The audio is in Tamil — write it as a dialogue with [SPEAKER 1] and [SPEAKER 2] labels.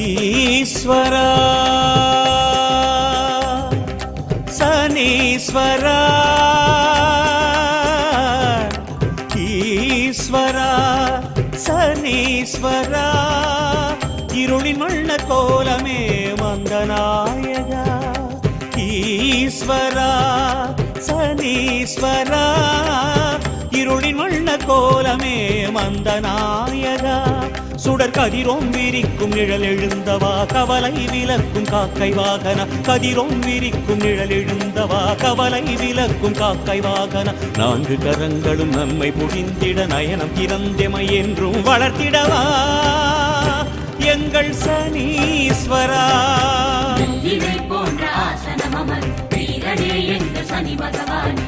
[SPEAKER 1] ஈஸ்வரா சனீஸ்வரா ஈஸ்வரா சனீஸ்வரா இருளின் வண்ண கோலமே வந்த நாயகா ஈஸ்வரா சனீஸ்வரா இருளின் வண்ண கோலமே வந்த நாயகா சுடர் கதிரோம் விரிக்கும் நிழல் எழுந்தவா கவலை விலக்கும் காக்கை வாகன கதிரோம் விரிக்கும் நிழல் எழுந்தவா கவலை விலக்கும் காக்கை வாகன நான்கு கரங்களும் நம்மை புரிந்திட நயனம் திறந்தெமை என்றும் வளர்த்திடவா எங்கள் சனீஸ்வரா
[SPEAKER 2] போன்ற ஆசனம் அமர் வீரனே எங்கள் சனி பகவானே